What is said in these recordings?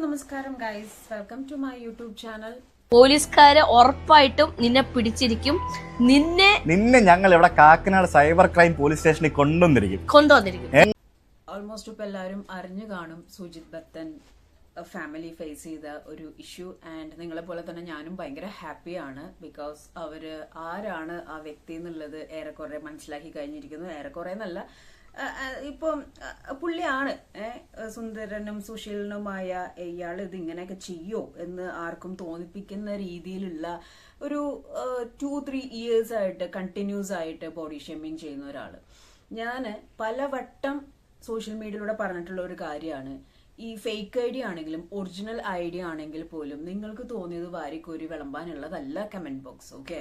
നമസ്കാരം guys, welcome to my YouTube channel. പോലീസുകാരെ ഉറപ്പായിട്ടും നിന്നെ പിടിച്ചിരിക്കും. നിന്നെ ഞങ്ങൾ ഇവിടെ കാക്കനാട് സൈബർ ക്രൈം പോലീസ് സ്റ്റേഷനിൽ കൊണ്ടുവന്നിരിക്കും. ഓൾമോസ്റ്റ് ഇപ്പൊ എല്ലാവരും അറിഞ്ഞു കാണും സുജിത് ദത്തൻ ഫാമിലി ഫേസ് ചെയ്ത ഒരു ഇഷ്യൂ. ആൻഡ് നിങ്ങളെ പോലെ തന്നെ ഞാനും ഭയങ്കര ഹാപ്പിയാണ്. ബിക്കോസ് അവര് ആരാണ് ആ വ്യക്തി എന്നുള്ളത് ഏറെക്കുറെ മനസ്സിലാക്കി കഴിഞ്ഞിരിക്കുന്നു. ഏറെക്കുറെ എന്നല്ല, ഇപ്പം പുള്ളിയാണ് സുന്ദരനും സുശീലനുമായ ഇയാൾ ഇത് ഇങ്ങനെയൊക്കെ ചെയ്യോ എന്ന് ആർക്കും തോന്നിപ്പിക്കുന്ന രീതിയിലുള്ള ഒരു 2-3 years ആയിട്ട് കണ്ടിന്യൂസ് ആയിട്ട് ബോഡി ഷേമിങ് ചെയ്യുന്ന ഒരാള്. ഞാൻ പലവട്ടം സോഷ്യൽ മീഡിയയിലൂടെ പറഞ്ഞിട്ടുള്ള ഒരു കാര്യമാണ്, ഈ ഫേക്ക് ഐ ഡി ആണെങ്കിലും ഒറിജിനൽ ഐ ഡി ആണെങ്കിൽ പോലും നിങ്ങൾക്ക് തോന്നിയത് വാരിക്കോരി വിളമ്പാനുള്ളതല്ല comment box. Okay,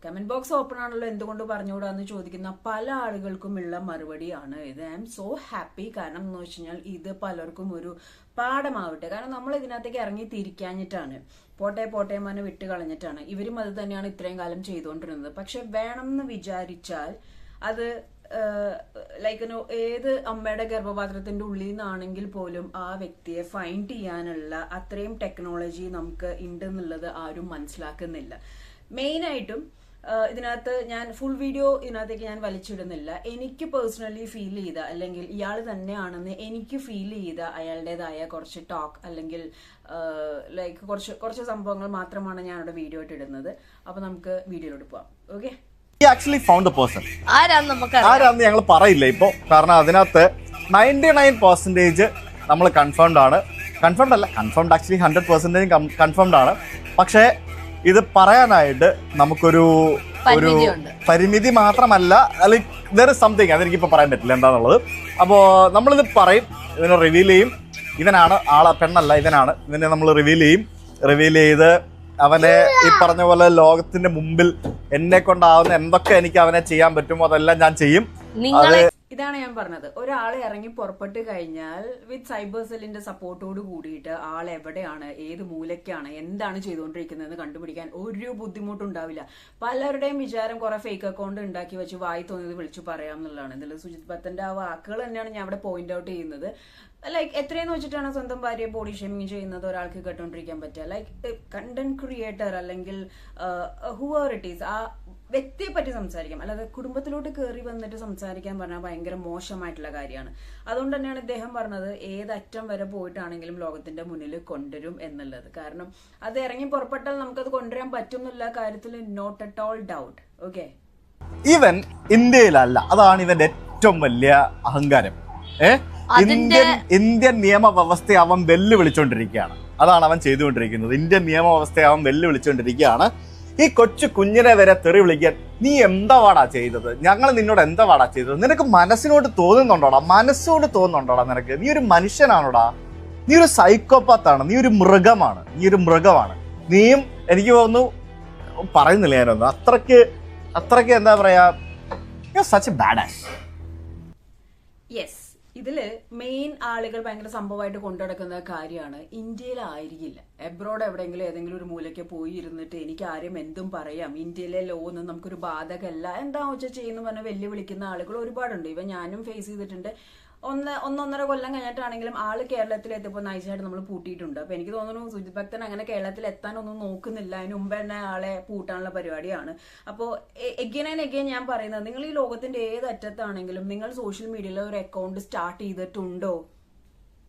comment box open ആണല്ലോ, എന്തുകൊണ്ട് പറഞ്ഞുകൂടാന്ന് ചോദിക്കുന്ന പല ആളുകൾക്കും ഉള്ള മറുപടിയാണ് ഇത്. I'm so happy. കാരണം എന്ന് വെച്ച് കഴിഞ്ഞാൽ ഇത് പലർക്കും ഒരു പാഠമാവട്ടെ. കാരണം നമ്മൾ ഇതിനകത്തേക്ക് ഇറങ്ങി തിരിക്കാഞ്ഞിട്ടാണ്, പോട്ടെ മന വിട്ട് കളഞ്ഞിട്ടാണ്. ഇവരും അത് തന്നെയാണ് ഇത്രയും കാലം ചെയ്തുകൊണ്ടിരുന്നത്. പക്ഷെ വേണം എന്ന് വിചാരിച്ചാൽ അത് ലൈക്ക് ഏത് അമ്മയുടെ ഗർഭപാത്രത്തിന്റെ ഉള്ളിൽ നിന്നാണെങ്കിൽ പോലും ആ വ്യക്തിയെ ഫൈൻഡ് ചെയ്യാനുള്ള അത്രയും ടെക്നോളജി നമുക്ക് ഉണ്ട് എന്നുള്ളത് ആരും മനസ്സിലാക്കുന്നില്ല. മെയിനായിട്ടും ഇതിനകത്ത് ഞാൻ ഫുൾ വീഡിയോ ഇതിനകത്തേക്ക് ഞാൻ വലിച്ചിടുന്നില്ല. എനിക്ക് പേഴ്സണലി ഫീൽ ചെയ്ത, അല്ലെങ്കിൽ ഇയാൾ തന്നെയാണെന്ന് എനിക്ക് ഫീൽ ചെയ്ത അയാളുടേതായ കുറച്ച് ടോക്ക് അല്ലെങ്കിൽ ലൈക്ക് കുറച്ച് സംഭവങ്ങൾ മാത്രമാണ് ഞാൻ അവിടെ വീഡിയോ ആയിട്ട് ഇടുന്നത്. അപ്പൊ നമുക്ക് വീഡിയോയിലോട്ട് പോവാം. Okay, actually found A person. ആരാന്ന് ഞങ്ങൾ പറയില്ല ഇപ്പൊ, കാരണം അതിനകത്ത് 99% നമ്മൾ കൺഫേംഡ് ആണ്. കൺഫേംഡ് ആക്ച്വലി 100% കൺഫേംഡ് ആണ്. പക്ഷേ ഇത് പറയാനായിട്ട് നമുക്കൊരു പരിമിതി മാത്രമല്ല, അല്ലെങ്കിൽ ദർ ഇസ് സംതിങ്, അതെനിക്കിപ്പോൾ പറയാൻ പറ്റില്ല എന്താണെന്നുള്ളത്. അപ്പോൾ നമ്മളിത് പറയും, ഇതിനെ റിവീൽ ചെയ്യും. ഇവനാണ് ആളെ, പെണ്ണല്ല ഇവനാണ്. ഇതിനെ നമ്മൾ റിവീൽ ചെയ്ത് അവനെ ഈ പറഞ്ഞ പോലെ ലോകത്തിന്റെ മുമ്പിൽ എന്നെ കൊണ്ടാവുന്ന എന്തൊക്കെ എനിക്ക് അവനെ ചെയ്യാൻ പറ്റുമോ അതെല്ലാം ഞാൻ ചെയ്യും. ഇതാണ് ഞാൻ പറഞ്ഞത്, ഒരാളെ ഇറങ്ങി പുറപ്പെട്ട് കഴിഞ്ഞാൽ വിത്ത് സൈബർ സെല്ലിന്റെ സപ്പോർട്ടോട് കൂടിയിട്ട് ആൾ എവിടെയാണ്, ഏത് മൂലയ്ക്കാണ്, എന്താണ് ചെയ്തുകൊണ്ടിരിക്കുന്നതെന്ന് കണ്ടുപിടിക്കാൻ ഒരു ബുദ്ധിമുട്ടുണ്ടാവില്ല. പലരുടെയും വിചാരം കുറെ ഫേക്ക് അക്കൗണ്ട് ഉണ്ടാക്കി വെച്ച് വായി തോന്നിയത് വിളിച്ചു പറയാം എന്നുള്ളതാണ്. ഇതിൽ സുജിത് ഭത്തന്റെ ആ വാക്കുകൾ തന്നെയാണ് ഞാൻ അവിടെ പോയിന്റ് ഔട്ട് ചെയ്യുന്നത്. ലൈക്ക് എത്രയെന്ന് വെച്ചിട്ടാണ് സ്വന്തം ഭാര്യയെ ബോഡി ഷേമിങ് ചെയ്യുന്നത് ഒരാൾക്ക് കേട്ടോണ്ടിരിക്കാൻ പറ്റുക? ലൈക്ക് കണ്ടന്റ് ക്രിയേറ്റർ അല്ലെങ്കിൽ ഹൂവർ ഇറ്റ് ഈസ്, ആ വ്യക്തിയെ പറ്റി സംസാരിക്കാം. അല്ലാതെ കുടുംബത്തിലോട്ട് കയറി വന്നിട്ട് സംസാരിക്കാൻ പറഞ്ഞാൽ ഭയങ്കര മോശമായിട്ടുള്ള കാര്യമാണ്. അതുകൊണ്ട് തന്നെയാണ് ഇദ്ദേഹം പറഞ്ഞത് ഏതറ്റം വരെ പോയിട്ടാണെങ്കിലും ലോകത്തിന്റെ മുന്നിൽ കൊണ്ടുവരും എന്നുള്ളത്. കാരണം അത് ഇറങ്ങി പുറപ്പെട്ടാൽ നമുക്കത് കൊണ്ടുവരാൻ പറ്റും എന്നുള്ള കാര്യത്തിൽ not at all doubt. Okay, ഇവൻ ഇന്ത്യയിലല്ല, അതാണ് ഇവന്റെ ഏറ്റവും വലിയ അഹങ്കാരം. ഇന്ത്യൻ നിയമവ്യവസ്ഥയെ അവൻ വെല്ലുവിളിച്ചോണ്ടിരിക്കുകയാണ്. അതാണ് അവൻ ചെയ്തുകൊണ്ടിരിക്കുന്നത്. ഇന്ത്യൻ നിയമവ്യവസ്ഥയെ അവൻ വെല്ലുവിളിച്ചോണ്ടിരിക്കുകയാണ്. ഈ കൊച്ചു കുഞ്ഞിനെ വരെ തെറി വിളിക്കാൻ നീ എന്താവാടാ ചെയ്തത്, ഞങ്ങൾ നിന്നോട് എന്താവാടാ ചെയ്തത്, നിനക്ക് മനസ്സിനോട് തോന്നുന്നുണ്ടോടാ, മനസ്സോട് തോന്നുന്നുണ്ടോടാ നിനക്ക്? നീ ഒരു മനുഷ്യനാണോടാ? നീ ഒരു സൈക്കോപാത്താണ്, നീ ഒരു മൃഗമാണ്. നീയും എനിക്ക് തോന്നുന്നു, പറയുന്നില്ല ഞാനൊന്നും, അത്രയ്ക്ക് എന്താ പറയാ, സച്ച് ബാഡ് ആസ്. യെസ്, ഇതില് മെയിൻ ആളുകൾ ഭയങ്കര സംഭവമായിട്ട് കൊണ്ടുനടക്കുന്ന കാര്യമാണ്, ഇന്ത്യയിലായിരിക്കില്ല, എബ്രോഡ് എവിടെയെങ്കിലും ഏതെങ്കിലും ഒരു മൂലയ്ക്ക് പോയി ഇരുന്നിട്ട് എനിക്ക് ആരും എന്തും പറയാം, ഇന്ത്യയിലെ ലോ ഒന്നും നമുക്കൊരു ബാധകമല്ല, എന്താ വെച്ചാൽ ചെയ്യുന്നു പറഞ്ഞാൽ വെല്ലുവിളിക്കുന്ന ആളുകൾ ഒരുപാടുണ്ട്. ഇവ ഞാനും ഫേസ് ചെയ്തിട്ടുണ്ട്. 1-1.5 കൊല്ലം കഴിഞ്ഞിട്ടാണെങ്കിലും ആള് കേരളത്തിലെത്തിയപ്പോൾ നൈസായിട്ട് നമ്മൾ പൂട്ടിയിട്ടുണ്ട്. അപ്പൊ എനിക്ക് തോന്നുന്നു സുജിത് ഭക്തൻ അങ്ങനെ കേരളത്തിൽ എത്താനൊന്നും നോക്കുന്നില്ല. അതിന് മുമ്പ് തന്നെ ആളെ പൂട്ടാനുള്ള പരിപാടിയാണ്. അപ്പോൾ എഗെയിൻ ആൻഡ് എഗെയിൻ ഞാൻ പറയുന്നത്, നിങ്ങൾ ഈ ലോകത്തിന്റെ ഏത് അറ്റത്താണെങ്കിലും നിങ്ങൾ സോഷ്യൽ മീഡിയയിൽ ഒരു അക്കൗണ്ട് സ്റ്റാർട്ട് ചെയ്തിട്ടുണ്ടോ,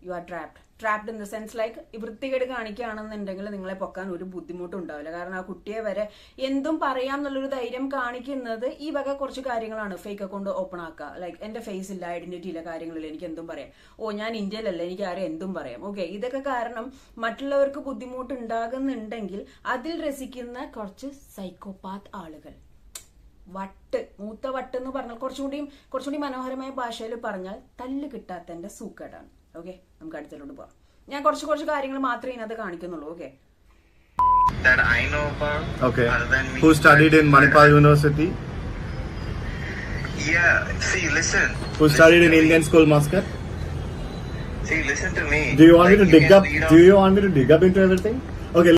you are trapped in the sense like വൃത്തികേട് കാണിക്കുകയാണെന്നുണ്ടെങ്കിൽ നിങ്ങളെ പൊക്കാൻ ഒരു ബുദ്ധിമുട്ടും ഉണ്ടാവില്ല. കാരണം ആ കുട്ടിയെ വരെ എന്തും പറയാം എന്നുള്ളൊരു ധൈര്യം കാണിക്കുന്നത് ഈ വക കുറച്ച് കാര്യങ്ങളാണ്. ഫേക്ക് അക്കൗണ്ട് ഓപ്പൺ ആക്കുക, ലൈക്ക് എന്റെ ഫേസ് ഇല്ല, ഐഡന്റിറ്റി ഇല്ല, കാര്യങ്ങളില്ല, എനിക്ക് എന്തും പറയാം, ഞാൻ ഇന്ത്യയിലല്ല, എനിക്ക് ആരും എന്തും പറയാം. ഓക്കെ, ഇതൊക്കെ കാരണം മറ്റുള്ളവർക്ക് ബുദ്ധിമുട്ട് ഉണ്ടാകുന്നുണ്ടെങ്കിൽ അതിൽ രസിക്കുന്ന കുറച്ച് സൈക്കോപാത്ത് ആളുകൾ, മൂത്ത വട്ട് എന്ന് പറഞ്ഞാൽ കുറച്ചുകൂടി മനോഹരമായ ഭാഷയിൽ പറഞ്ഞാൽ തല്ല് കിട്ടാത്തന്റെ സൂക്കേടാണ്. ഓക്കെ, നമുക്ക് അടുത്തോട്ട് പോവാം. ഞാൻ കുറച്ച് കാര്യങ്ങൾ മാത്രമേ ഇതിനകത്ത് കാണിക്കുന്നുള്ളൂ. Okay, that I know about. Okay. Other than me. Who studied in Manipal University? Yeah. See, listen. Who studied in Indian School, Muscat? See, listen to me. Do you want me to dig up? Do you want me to dig up into everything? Okay.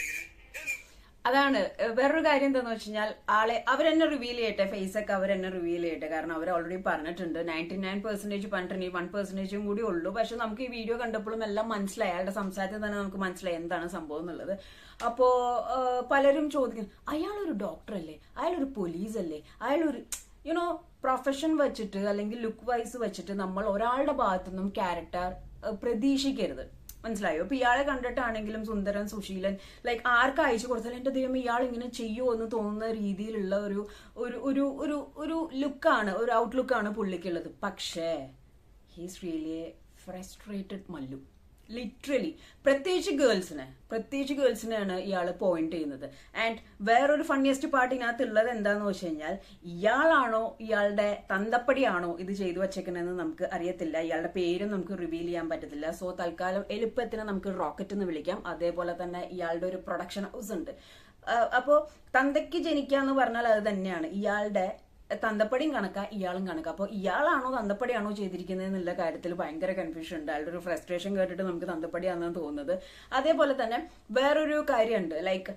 അതാണ് വേറൊരു കാര്യം എന്താന്ന് വെച്ച് കഴിഞ്ഞാൽ ആളെ അവരെന്നെ reveal ചെയ്യട്ടെ, face ഒക്കെ അവരെന്നെ റിവീൽ ചെയ്യട്ടെ. കാരണം അവർ ഓൾറെഡി പറഞ്ഞിട്ടുണ്ട് 99% പറഞ്ഞിട്ടുണ്ട്, 1% കൂടി ഉള്ളൂ. പക്ഷെ നമുക്ക് ഈ വീഡിയോ കണ്ടപ്പോഴും എല്ലാം മനസ്സിലായി, അയാളുടെ സംസാരത്തിൽ തന്നെ നമുക്ക് മനസ്സിലായി എന്താണ് സംഭവം എന്നുള്ളത്. അപ്പോ പലരും ചോദിക്കും, അയാളൊരു ഡോക്ടർ അല്ലേ, അയാളൊരു പോലീസ് അല്ലേ, അയാളൊരു യുനോ പ്രൊഫഷൻ വെച്ചിട്ട് അല്ലെങ്കിൽ ലുക്ക് വൈസ് വെച്ചിട്ട് നമ്മൾ ഒരാളുടെ ഭാഗത്തുനിന്നും ക്യാരക്ടർ പ്രതീക്ഷിക്കരുത്. മനസ്സിലായോ? ഇപ്പൊ ഇയാളെ കണ്ടിട്ടാണെങ്കിലും സുന്ദരൻ, സുശീലൻ, ലൈക്ക് ആർക്ക് അയച്ചു കൊടുത്താലും എന്റെ ദൈവം ഇയാൾ ഇങ്ങനെ ചെയ്യുമോ എന്ന് തോന്നുന്ന രീതിയിലുള്ള ഒരു ഒരു ഒരു ഒരു ഒരു ലുക്കാണ്, ഒരു ഔട്ട്ലുക്കാണ് പുള്ളിക്കുള്ളത്. പക്ഷേ he's really A frustrated Mallu, literally. പ്രത്യേകിച്ച് ഗേൾസിനെയാണ് ഇയാൾ പോയിന്റ് ചെയ്യുന്നത്. ആൻഡ് വേറൊരു ഫണ്ണിയസ്റ്റ് പാർട്ട് ഇതിനകത്ത് ഉള്ളത് എന്താന്ന് വെച്ച് കഴിഞ്ഞാൽ, ഇയാളാണോ ഇയാളുടെ തന്തപ്പടിയാണോ ഇത് ചെയ്തു വെച്ചേക്കുന്നതെന്ന് നമുക്ക് അറിയത്തില്ല. ഇയാളുടെ പേരും നമുക്ക് റിവീൽ ചെയ്യാൻ പറ്റത്തില്ല. സോ തൽക്കാലം എളുപ്പത്തിന് നമുക്ക് റോക്കറ്റ് എന്ന് വിളിക്കാം. അതേപോലെ തന്നെ ഇയാളുടെ ഒരു പ്രൊഡക്ഷൻ ഹൗസ് ഉണ്ട്. അപ്പോ തന്തയ്ക്ക് ജനിക്കാന്ന് പറഞ്ഞാൽ അത് തന്നെയാണ്. ഇയാളുടെ തന്തപ്പടിയും കണക്കാ, ഇയാളും കണക്കാ. അപ്പോൾ ഇയാളാണോ തന്തപ്പടിയാണോ ചെയ്തിരിക്കുന്നത് എന്നുള്ള കാര്യത്തിൽ ഭയങ്കര കൺഫ്യൂഷൻ ഉണ്ട്. അയാളുടെ ഒരു ഫ്രസ്ട്രേഷൻ കേട്ടിട്ട് നമുക്ക് തന്തപ്പടിയാണെന്ന് തോന്നുന്നത്. അതേപോലെ തന്നെ വേറൊരു കാര്യമുണ്ട്, ലൈക്ക്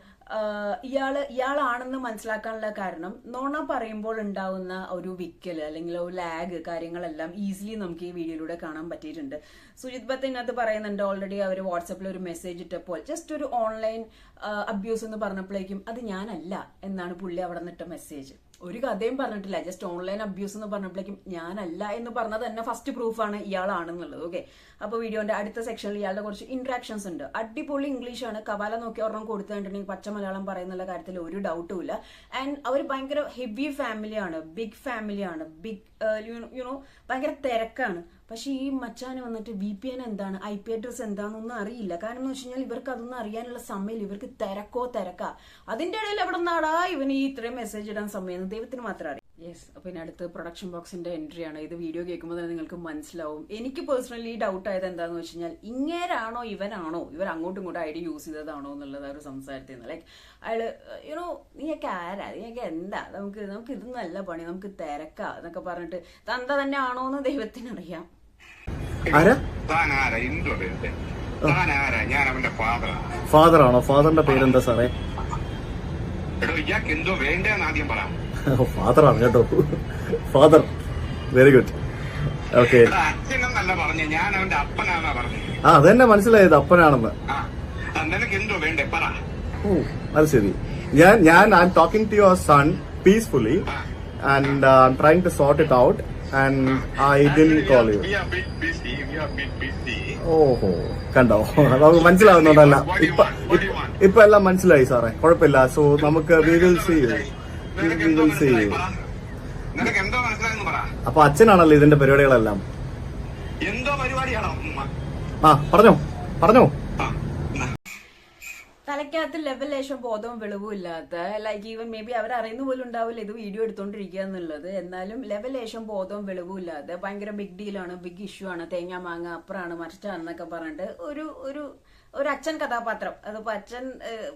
ഇയാളാണെന്ന് മനസ്സിലാക്കാനുള്ള കാരണം നോണ പറയുമ്പോൾ ഉണ്ടാവുന്ന ഒരു വിക്കല് അല്ലെങ്കിൽ ഒരു ലാഗ് കാര്യങ്ങളെല്ലാം ഈസിലി നമുക്ക് ഈ വീഡിയോയിലൂടെ കാണാൻ പറ്റിയിട്ടുണ്ട്. സുജിത് ഭട്ട് ഇതിനകത്ത് പറയുന്നുണ്ട്, ഓൾറെഡി അവർ വാട്സപ്പിൽ ഒരു മെസ്സേജ് ഇട്ടപ്പോൾ ജസ്റ്റ് ഒരു ഓൺലൈൻ അബ്യൂസ് എന്ന് പറഞ്ഞപ്പോഴേക്കും അത് ഞാനല്ല എന്നാണ് പുള്ളി അവിടെ നിന്നിട്ട മെസ്സേജ്. ഒരു കഥയും പറഞ്ഞിട്ടില്ല, ജസ്റ്റ് ഓൺലൈൻ അബ്യൂസ് എന്ന് പറഞ്ഞപ്പോഴേക്കും ഞാനല്ല എന്ന് പറഞ്ഞത് തന്നെ ഫസ്റ്റ് പ്രൂഫാണ് ഇയാളാണെന്നുള്ളത്. ഓക്കെ, അപ്പൊ വീഡിയോന്റെ അടുത്ത സെക്ഷനിൽ ഇയാളുടെ കുറച്ച് ഇന്ററാക്ഷൻസ് ഉണ്ട്. അടിപൊളി ഇംഗ്ലീഷാണ്, കവാല നോക്കി ഒരെണ്ണം കൊടുത്തിട്ടുണ്ടെങ്കിൽ പച്ച മലയാളം പറയുന്നുള്ള കാര്യത്തിൽ ഒരു ഡൗട്ടും ഇല്ല. ആൻഡ് അവർ ഭയങ്കര ഹെവി ഫാമിലിയാണ്, ബിഗ് ഫാമിലിയാണ്, ബിഗ് യുനോ ഭയങ്കര തിരക്കാണ്. പക്ഷെ ഈ മച്ചാന് വന്നിട്ട് VPN എന്താണ്, IP അഡ്രസ് എന്താണെന്നൊന്നും അറിയില്ല. കാരണം എന്ന് വെച്ച് കഴിഞ്ഞാൽ ഇവർക്ക് അതൊന്നും അറിയാനുള്ള സമയമില്ല. ഇവർക്ക് തിരക്കാ. അതിന്റെ ഇടയിൽ എവിടെ നിന്നാടാ ഇവന് ഈ ഇത്രയും മെസ്സേജ് ഇടാൻ സമയം, ദൈവത്തിന് മാത്രം അറിയാം. യെസ്, അപ്പൊ ഇനി അടുത്ത് പ്രൊഡക്ഷൻ ബോക്സിന്റെ എൻട്രി ആണ്. ഇത് വീഡിയോ കേൾക്കുമ്പോൾ തന്നെ നിങ്ങൾക്ക് മനസ്സിലാവും. എനിക്ക് പേഴ്സണലി ഡൗട്ട് ആയത് എന്താന്ന് വെച്ച് കഴിഞ്ഞാൽ, ഇങ്ങേരാണോ ഇവനാണോ, ഇവർ അങ്ങോട്ടും ഇങ്ങോട്ടും ഐഡിയ യൂസ് ചെയ്തതാണോ എന്നുള്ളത് ഒരു സംസാരത്തിൽ നിന്ന്. ലൈക്ക് അയാള് യുനോ നീയൊക്കെ ആരാ, നീയൊക്കെ എന്താ, നമുക്ക് ഇത് നല്ല പണി, നമുക്ക് തിരക്കാ എന്നൊക്കെ പറഞ്ഞിട്ട് തന്ത തന്നെ ആണോ എന്ന് ദൈവത്തിനറിയാം. ഞാൻ അവന്റെ ഫാദർ ആണോ? ഫാദറിന്റെ പേരെന്താ സാറേ? ഇയാൾക്ക് എന്തോ വേണ്ടെന്ന് ആദ്യം പറയാം. ഫാദർ ആണ് കേട്ടോ, ഫാദർ. Very good. ഓക്കെ, അച്ഛനെന്നല്ല പറഞ്ഞു, ഞാൻ അവന്റെ അപ്പനാന്നാ പറഞ്ഞു. അതെന്നെ മനസ്സിലായത്, അപ്പനാണെന്ന്. നിനക്ക് എന്തോ വേണ്ടേ പറ. ഓ, അത് ശരി. ഞാൻ I'm talking to your son peacefully and I'm trying to sort it out and I didn't call you. ഓഹോ, കണ്ടോ, നമുക്ക് മനസ്സിലാവുന്നുണ്ടല്ല. ഇപ്പൊ എല്ലാം മനസ്സിലായി സാറേ, കുഴപ്പമില്ല. സോ നമുക്ക് we will see you. അപ്പൊ അച്ഛനാണല്ലോ ഇതിന്റെ പരിപാടികളെല്ലാം. എന്തോ പരിപാടിയാണോ? പറഞ്ഞോ. തലയ്ക്കകത്ത് ലെവൽ ലേശം ബോധവും വെളിവും ഇല്ലാത്ത, ലൈക്ക് ഈവൻ മേ ബി അവരറിയുന്ന പോലും ഉണ്ടാവില്ല ഇത് വീഡിയോ എടുത്തോണ്ടിരിക്കുക എന്നുള്ളത്. എന്നാലും ലെവൽ ലേശം ബോധവും വെളിവും ഇല്ലാതെ ഭയങ്കര ബിഗ് ഡീലാണ്, ബിഗ് ഇഷ്യൂ ആണ്, തേങ്ങ മാങ്ങ അപ്പുറമാണ് മറിച്ചാണെന്നൊക്കെ പറഞ്ഞിട്ട് ഒരു അച്ഛൻ കഥാപാത്രം. അതിപ്പോ അച്ഛൻ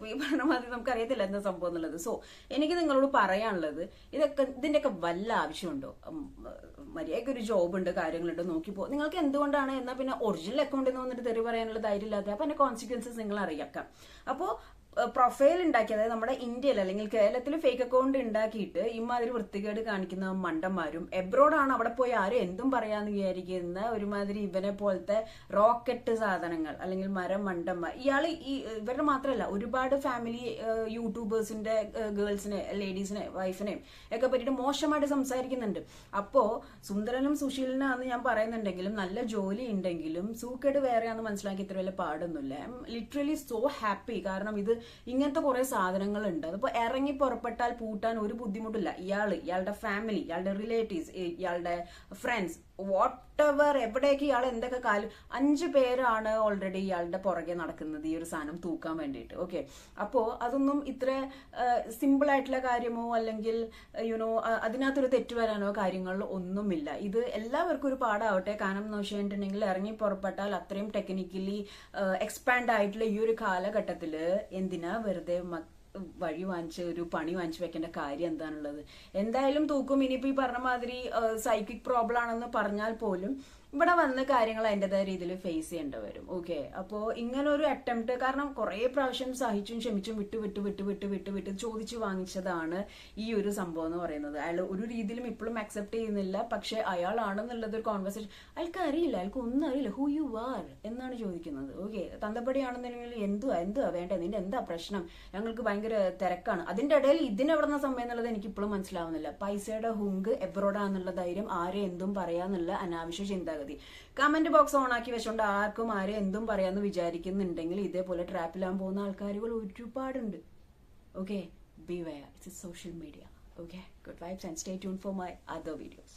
ഈ പറഞ്ഞ മാതിരി നമുക്ക് അറിയത്തില്ല എന്താ സംഭവം എന്നുള്ളത്. സോ എനിക്ക് നിങ്ങളോട് പറയാനുള്ളത്, ഇതിന്റെയൊക്കെ വല്ല ആവശ്യമുണ്ടോ? മര്യാദയ്ക്ക് ഒരു ജോബ് ഉണ്ട്, കാര്യങ്ങളുണ്ട്, നോക്കിപ്പോ. നിങ്ങൾക്ക് എന്തുകൊണ്ടാണ് എന്നാ പിന്നെ ഒറിജിനൽ അക്കൗണ്ടിൽ നിന്ന് വന്നിട്ട് തെറി പറയാനുള്ള ധൈര്യം ഇല്ലാതെ? അപ്പൊ അതിന്റെ കോൺസിക്വൻസസ് നിങ്ങൾ അറിയാക്കാം. അപ്പോ പ്രൊഫൈൽ ഉണ്ടാക്കി, അതായത് നമ്മുടെ ഇന്ത്യയിൽ അല്ലെങ്കിൽ കേരളത്തിൽ ഫേക്ക് അക്കൗണ്ട് ഉണ്ടാക്കിയിട്ട് ഇമാതിരി വൃത്തികേട് കാണിക്കുന്ന മണ്ടന്മാരും, എബ്രോഡാണ് അവിടെ പോയി ആരും എന്തും പറയാന്ന് വിചാരിക്കുന്ന ഒരുമാതിരി ഇവനെ പോലത്തെ റോക്കറ്റ് സാധനങ്ങൾ അല്ലെങ്കിൽ മരം മണ്ടന്മാർ. ഇവരുടെ മാത്രമല്ല, ഒരുപാട് ഫാമിലി യൂട്യൂബേഴ്സിന്റെ ഗേൾസിനെ, ലേഡീസിനെ, വൈഫിനെയും ഒക്കെ പറ്റിയിട്ട് മോശമായിട്ട് സംസാരിക്കുന്നുണ്ട്. അപ്പോ സുന്ദരനും സുശീലനാന്ന് ഞാൻ പറയുന്നുണ്ടെങ്കിലും നല്ല ജോലി ഉണ്ടെങ്കിലും സൂക്കേട് വേറെയാണെന്ന് മനസ്സിലാക്കി ഇത്ര വലിയ പാടൊന്നുമില്ല. I'm literally so happy. കാരണം ഇത് ഇങ്ങനത്തെ കുറെ സാധനങ്ങളുണ്ട്. അതിപ്പോ ഇറങ്ങി പുറപ്പെട്ടാൽ പൂട്ടാൻ ഒരു ബുദ്ധിമുട്ടില്ല. ഇയാളുടെ ഫാമിലി, ഇയാളുടെ റിലേറ്റീവ്സ്, ഇയാളുടെ ഫ്രണ്ട്സ്, വാട്ട് എവർ, എവിടേക്ക് ഇയാൾ എന്തൊക്കെ 5 പേരാണ് ഓൾറെഡി ഇയാളുടെ പുറകെ നടക്കുന്നത് ഈ ഒരു സാധനം തൂക്കാൻ വേണ്ടിയിട്ട്. ഓക്കെ, അപ്പോ അതൊന്നും ഇത്ര സിമ്പിൾ ആയിട്ടുള്ള കാര്യമോ അല്ലെങ്കിൽ യുനോ അതിനകത്തൊരു തെറ്റ് വരാനോ കാര്യങ്ങളിലോ ഒന്നുമില്ല. ഇത് എല്ലാവർക്കും ഒരു പാടാവട്ടെ. കാരണം എന്ന് വെച്ചിട്ടുണ്ടെങ്കിൽ ഇറങ്ങി പുറപ്പെട്ടാൽ അത്രയും ടെക്നിക്കലി എക്സ്പാൻഡ് ആയിട്ടുള്ള ഈ ഒരു കാലഘട്ടത്തില് എന്തിനാ വെറുതെ വഴി വാങ്ങിച്ച് ഒരു പണി വാങ്ങിച്ചു വെക്കേണ്ട കാര്യം എന്താണുള്ളത്? എന്തായാലും തൂക്കും. ഇനിയിപ്പോ ഈ പറഞ്ഞ മാതിരി സൈക്കിക് പ്രോബ്ലം ആണെന്ന് പറഞ്ഞാൽ പോലും ഇവിടെ വന്ന് കാര്യങ്ങൾ അതിൻ്റെതായ രീതിയിൽ ഫേസ് ചെയ്യേണ്ടി വരും. ഓക്കെ, അപ്പോൾ ഇങ്ങനെ ഒരു അറ്റംപ്റ്റ്, കാരണം കുറേ പ്രാവശ്യം സഹിച്ചും ക്ഷമിച്ചും വിട്ട് ചോദിച്ചു വാങ്ങിച്ചതാണ് ഈ ഒരു സംഭവം എന്ന് പറയുന്നത്. അയാൾ ഒരു രീതിയിലും ഇപ്പോഴും അക്സെപ്റ്റ് ചെയ്യുന്നില്ല. പക്ഷെ അയാളാണെന്നുള്ളത് ഒരു കോൺവെർസേഷൻ, അയാൾക്ക് അറിയില്ല, അയാൾക്ക് ഒന്നും അറിയില്ല. ഹൂ യു ആർ എന്നാണ് ചോദിക്കുന്നത്. ഓക്കെ, തന്തപ്പടിയാണെന്നുണ്ടെങ്കിൽ എന്തുവാ വേണ്ടത്, നിന്റെ എന്താ പ്രശ്നം, ഞങ്ങൾക്ക് ഭയങ്കര തിരക്കാണ്. അതിന്റെ ഇടയിൽ ഇതിനെവിടുന്ന സമയം എന്നുള്ളത് എനിക്ക് ഇപ്പോഴും മനസ്സിലാവുന്നില്ല. പൈസയുടെ ഹുങ്ക് എബ്രോഡാന്നുള്ള ധൈര്യം, ആരെ എന്തും പറയാന്നുള്ള അനാവശ്യ ചിന്താഗതി. കമന്റ് ബോക്സ് ഓൺ ആക്കി വെച്ചോണ്ട് ആർക്കും ആരെ എന്തും പറയാന്ന് വിചാരിക്കുന്നുണ്ടെങ്കിൽ ഇതേപോലെ ട്രാപ്പിലാൻ പോകുന്ന ആൾക്കാരുകൾ ഒരുപാടുണ്ട്. Okay, beware, it's a social media. Okay, good vibes and stay tuned for my other videos.